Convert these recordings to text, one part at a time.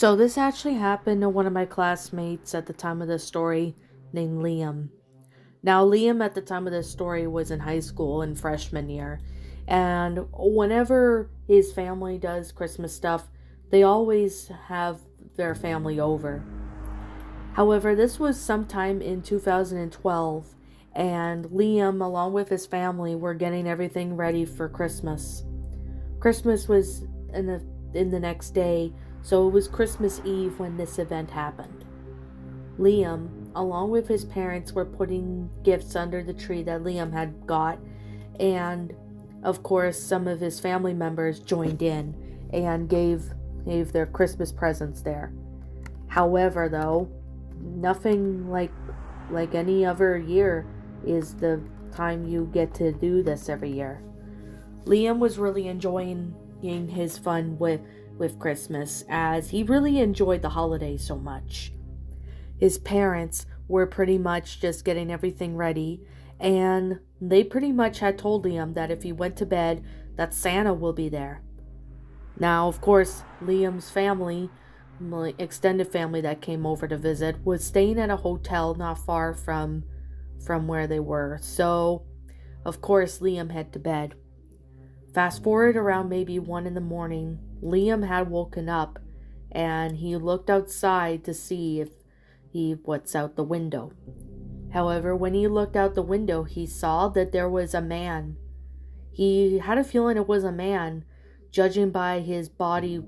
So this actually happened to one of my classmates at the time of the story named Liam. Now Liam at the time of this story was in high school in freshman year. And whenever his family does Christmas stuff, they always have their family over. However, this was sometime in 2012 and Liam along with his family were getting everything ready for Christmas. Christmas was in the next day, so it was Christmas Eve when this event happened. Liam, along with his parents, were putting gifts under the tree that Liam had got, and of course, some of his family members joined in and gave their Christmas presents there. However, though, nothing like any other year is the time you get to do this every year. Liam was really enjoying his fun with Christmas as he really enjoyed the holiday so much. His parents were pretty much just getting everything ready, and they pretty much had told Liam that if he went to bed that Santa will be there. Now, of course, Liam's family, extended family that came over to visit, was staying at a hotel not far from where they were. So, of course, Liam head to bed. Fast forward around maybe 1 in the morning, Liam had woken up and he looked outside to see if what's out the window. However, when he looked out the window, he saw that there was a man. He had a feeling it was a man, judging by his body,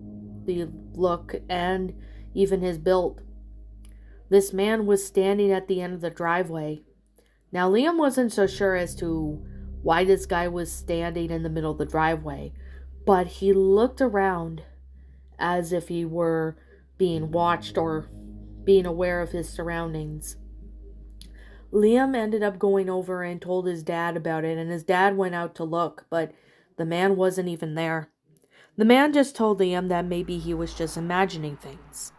the look, and even his build. This man was standing at the end of the driveway. Now, Liam wasn't so sure as to why this guy was standing in the middle of the driveway, but he looked around as if he were being watched or being aware of his surroundings. Liam ended up going over and told his dad about it, and his dad went out to look, but the man wasn't even there. The man just told Liam that maybe he was just imagining things.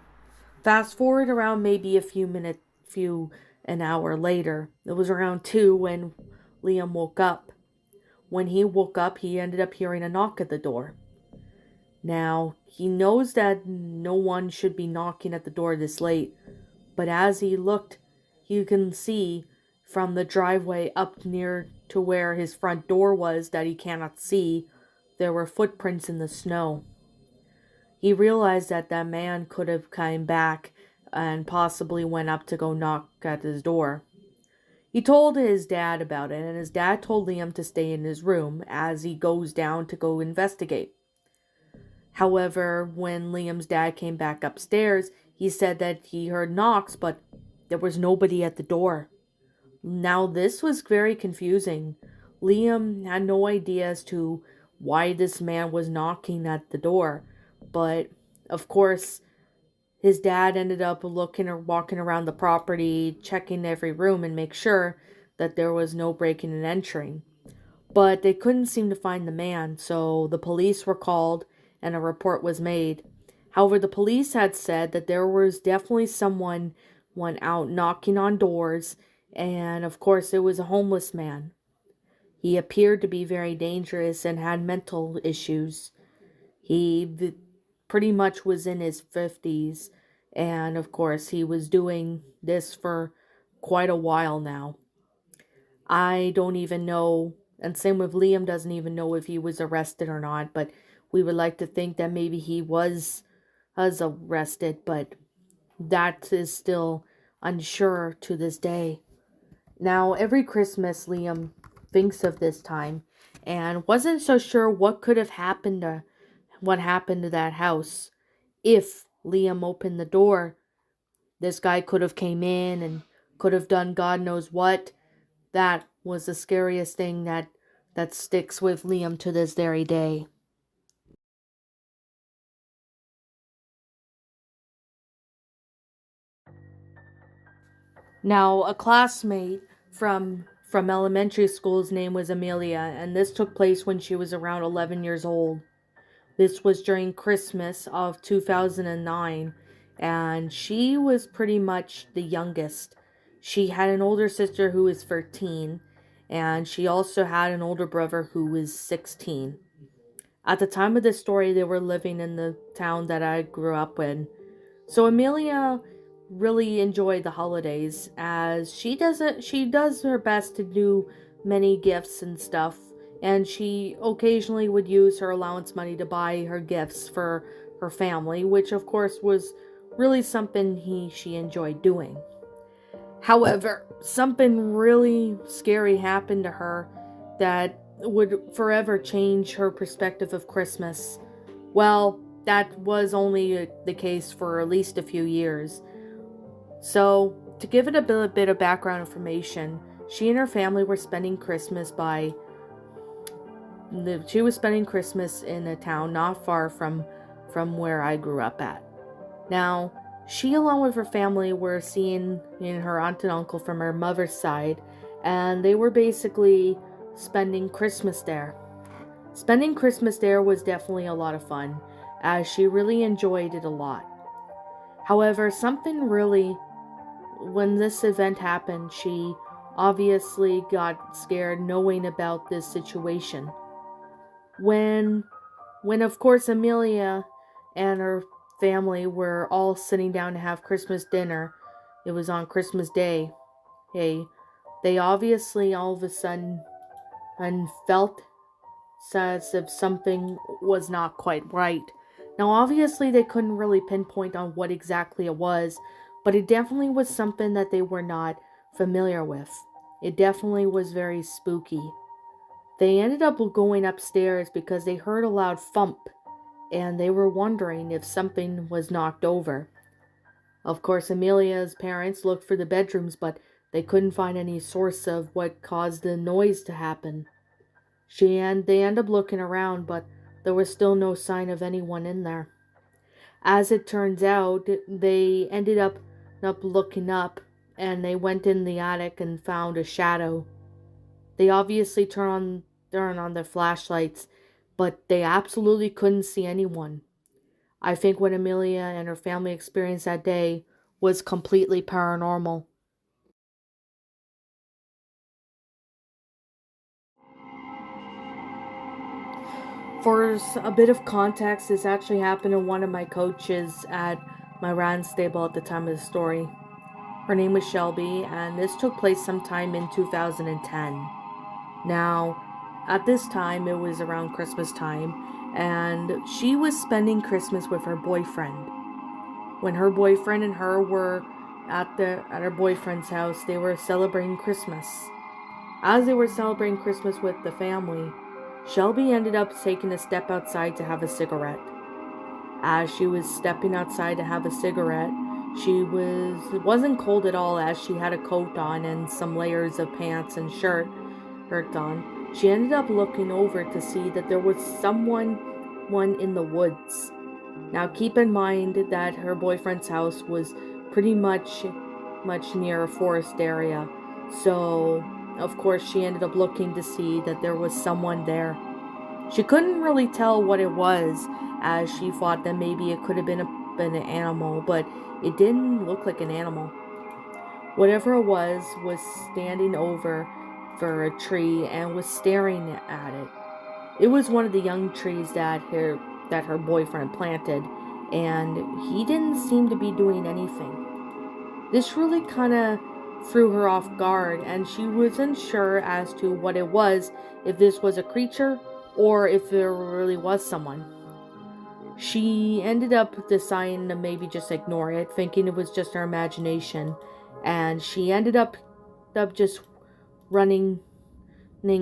Fast forward around maybe an hour later. It was around 2 when Liam woke up. When he woke up, he ended up hearing a knock at the door. Now, he knows that no one should be knocking at the door this late, but as he looked, you can see from the driveway up near to where his front door was that he cannot see, there were footprints in the snow. He realized that that man could have come back and possibly went up to go knock at his door. He told his dad about it, and his dad told Liam to stay in his room as he goes down to go investigate. However, when Liam's dad came back upstairs, he said that he heard knocks, but there was nobody at the door. Now, this was very confusing. Liam had no idea as to why this man was knocking at the door, but of course, his dad ended up looking or walking around the property, checking every room and make sure that there was no breaking and entering. But they couldn't seem to find the man, so the police were called and a report was made. However, the police had said that there was definitely someone went out knocking on doors, and of course it was a homeless man. He appeared to be very dangerous and had mental issues. He pretty much was in his 50s, and of course he was doing this for quite a while now. I don't even know, and same with Liam doesn't even know if he was arrested or not, but we would like to think that maybe he was arrested, but that is still unsure to this day. Now, every Christmas, Liam thinks of this time and wasn't so sure what happened to that house. If Liam opened the door, this guy could have came in and could have done God knows what. That was the scariest thing that sticks with Liam to this very day. Now, a classmate from elementary school's name was Amelia, and this took place when she was around 11 years old. This was during Christmas of 2009, and she was pretty much the youngest. She had an older sister who was 13, and she also had an older brother who was 16. At the time of this story, they were living in the town that I grew up in. So Amelia really enjoyed the holidays, as she does her best to do many gifts and stuff, and she occasionally would use her allowance money to buy her gifts for her family, which of course was really something she enjoyed doing. However, something really scary happened to her that would forever change her perspective of Christmas. Well, that was only the case for at least a few years. So, to give it a bit of background information, she and her family were spending Christmas she was spending Christmas in a town not far from where I grew up at. Now, she along with her family were seeing her aunt and uncle from her mother's side, and they were basically spending Christmas there. Spending Christmas there was definitely a lot of fun, as she really enjoyed it a lot. However, when this event happened, she obviously got scared knowing about this situation. When of course Amelia and her family were all sitting down to have Christmas dinner, it was on Christmas Day, they obviously all of a sudden felt as if something was not quite right. Now, obviously, they couldn't really pinpoint on what exactly it was, but it definitely was something that they were not familiar with. It definitely was very spooky. They ended up going upstairs because they heard a loud thump, and they were wondering if something was knocked over. Of course, Amelia's parents looked for the bedrooms, but they couldn't find any source of what caused the noise to happen. They ended up looking around, but there was still no sign of anyone in there. As it turns out, they ended up looking up, and they went in the attic and found a shadow. They obviously turned on their flashlights, but they absolutely couldn't see anyone. I think what Amelia and her family experienced that day was completely paranormal. For a bit of context, this actually happened to one of my coaches at my RAN stable at the time of the story. Her name was Shelby, and this took place sometime in 2010. Now, at this time, it was around Christmas time, and she was spending Christmas with her boyfriend. When her boyfriend and her were at her boyfriend's house, they were celebrating Christmas. As they were celebrating Christmas with the family, Shelby ended up taking a step outside to have a cigarette. As she was stepping outside to have a cigarette, it wasn't cold at all, as she had a coat on and some layers of pants and shirt on. She ended up looking over to see that there was someone in the woods. Now keep in mind that her boyfriend's house was pretty much near a forest area, so of course she ended up looking to see that there was someone there. She couldn't really tell what it was, as she thought that maybe it could have been an animal, but it didn't look like an animal. Whatever it was standing over for a tree and was staring at it. It was one of the young trees that her boyfriend planted, and he didn't seem to be doing anything. This really kind of threw her off guard, and she wasn't sure as to what it was, if this was a creature or if there really was someone. She ended up deciding to maybe just ignore it, thinking it was just her imagination, and she ended up just running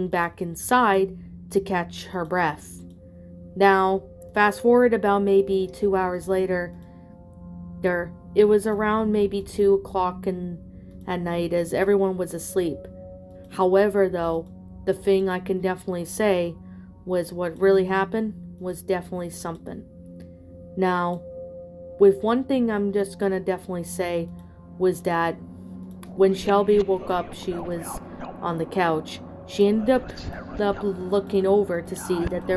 back inside to catch her breath. Now, fast forward about maybe 2 hours later, it was around maybe 2 o'clock at night, as everyone was asleep. However, though, the thing I can definitely say was what really happened was definitely something. Now, with one thing I'm just gonna definitely say was that when Shelby woke up, she was on the couch. She ended up looking over to see that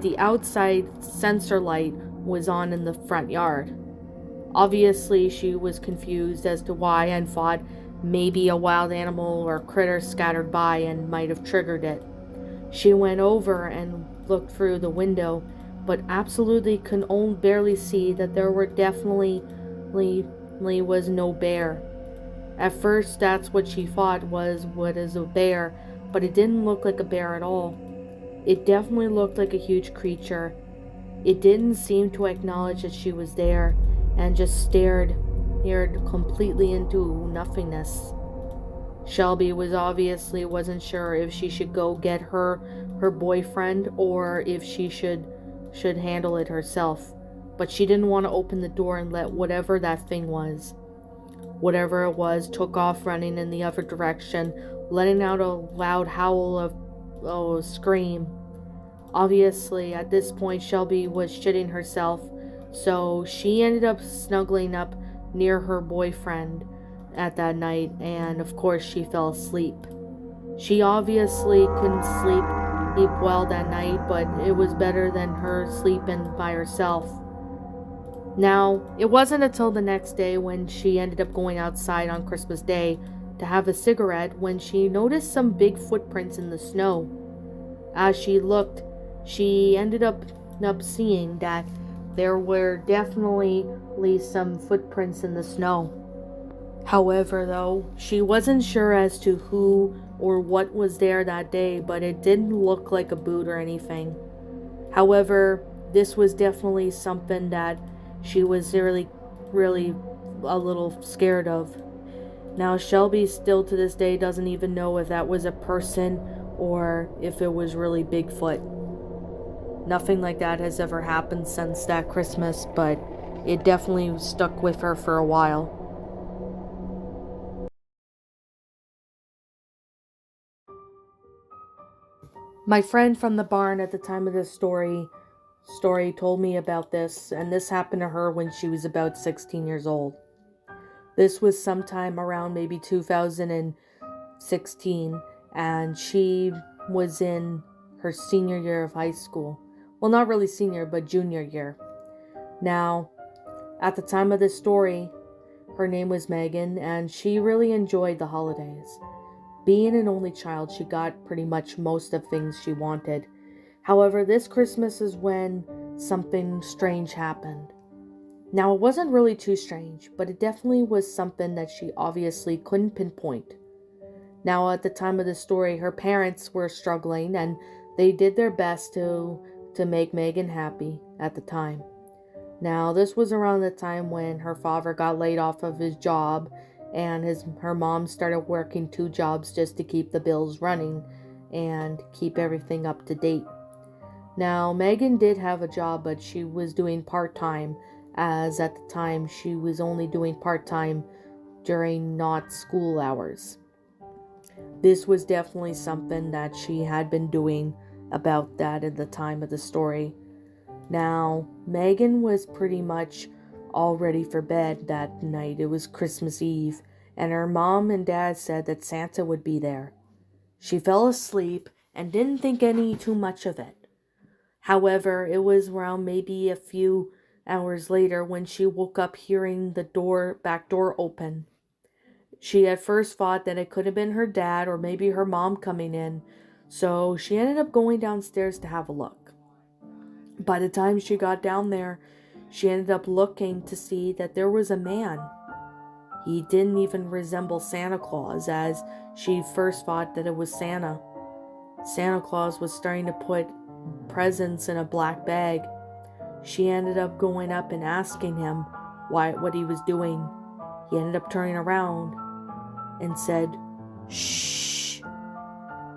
the outside sensor light was on in the front yard. Obviously, she was confused as to why and thought maybe a wild animal or critter scattered by and might have triggered it. She went over and looked through the window, but absolutely could only barely see that there were definitely definitely was no bear. At first, that's what she thought was what is a bear, but it didn't look like a bear at all. It definitely looked like a huge creature. It didn't seem to acknowledge that she was there and just stared completely into nothingness. Shelby wasn't sure if she should go get her boyfriend or if she should handle it herself. But she didn't want to open the door and let whatever that thing was, whatever it was, took off running in the other direction, letting out a loud howl of scream. Obviously, at this point, Shelby was shitting herself, so she ended up snuggling up near her boyfriend at that night, and of course, she fell asleep. She obviously couldn't sleep well that night, but it was better than her sleeping by herself. Now, it wasn't until the next day when she ended up going outside on Christmas Day to have a cigarette when she noticed some big footprints in the snow. As she looked, she ended up seeing that there were definitely some footprints in the snow. However, though, she wasn't sure as to who or what was there that day, but it didn't look like a boot or anything. However, this was definitely something that she was really a little scared of. Now, Shelby still to this day doesn't even know if that was a person or if it was really Bigfoot. Nothing like that has ever happened since that Christmas, but it definitely stuck with her for a while. My friend from the barn at the time of this story told me about this, and this happened to her when she was about 16 years old. This was sometime around maybe 2016, and she was in her senior year of high school. Well, not really senior, but junior year. Now, at the time of this story, her name was Megan, and she really enjoyed the holidays. Being an only child, she got pretty much most of things she wanted. However, this Christmas is when something strange happened. Now, it wasn't really too strange, but it definitely was something that she obviously couldn't pinpoint. Now, at the time of the story, her parents were struggling, and they did their best to make Megan happy at the time. Now, this was around the time when her father got laid off of his job, and her mom started working 2 jobs just to keep the bills running and keep everything up to date. Now, Megan did have a job, but she was doing part-time, as at the time she was only doing part-time during not school hours. This was definitely something that she had been doing about that at the time of the story. Now, Megan was pretty much all ready for bed that night. It was Christmas Eve, and her mom and dad said that Santa would be there. She fell asleep and didn't think any too much of it. However, it was around maybe a few hours later when she woke up hearing the back door open. She at first thought that it could have been her dad or maybe her mom coming in, so she ended up going downstairs to have a look. By the time she got down there, she ended up looking to see that there was a man. He didn't even resemble Santa Claus, as she first thought that it was Santa. Santa Claus was starting to put presents in a black bag. She ended up going up and asking him what he was doing. He ended up turning around and said, "Shh."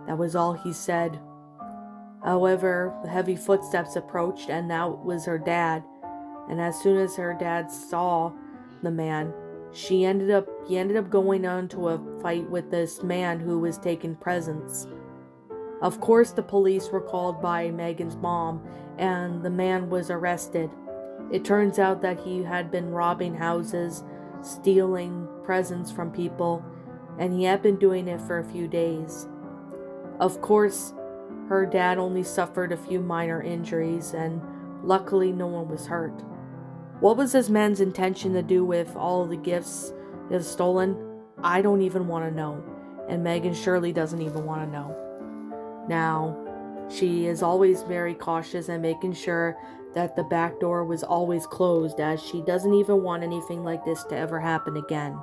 That was all he said. However, the heavy footsteps approached, and that was her dad. And as soon as her dad saw the man, he ended up going on to a fight with this man who was taking presents. Of course, the police were called by Megan's mom, and the man was arrested. It turns out that he had been robbing houses, stealing presents from people, and he had been doing it for a few days. Of course, her dad only suffered a few minor injuries, and luckily no one was hurt. What was this man's intention to do with all the gifts he has stolen? I don't even want to know, and Megan surely doesn't even want to know. Now, She is always very cautious and making sure that the back door was always closed, as she doesn't even want anything like this to ever happen again.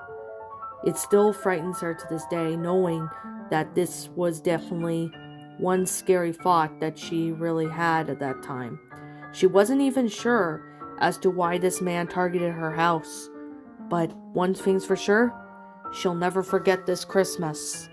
It still frightens her to this day, knowing that this was definitely one scary thought that she really had at that time. She wasn't even sure as to why this man targeted her house, but one thing's for sure, she'll never forget this Christmas.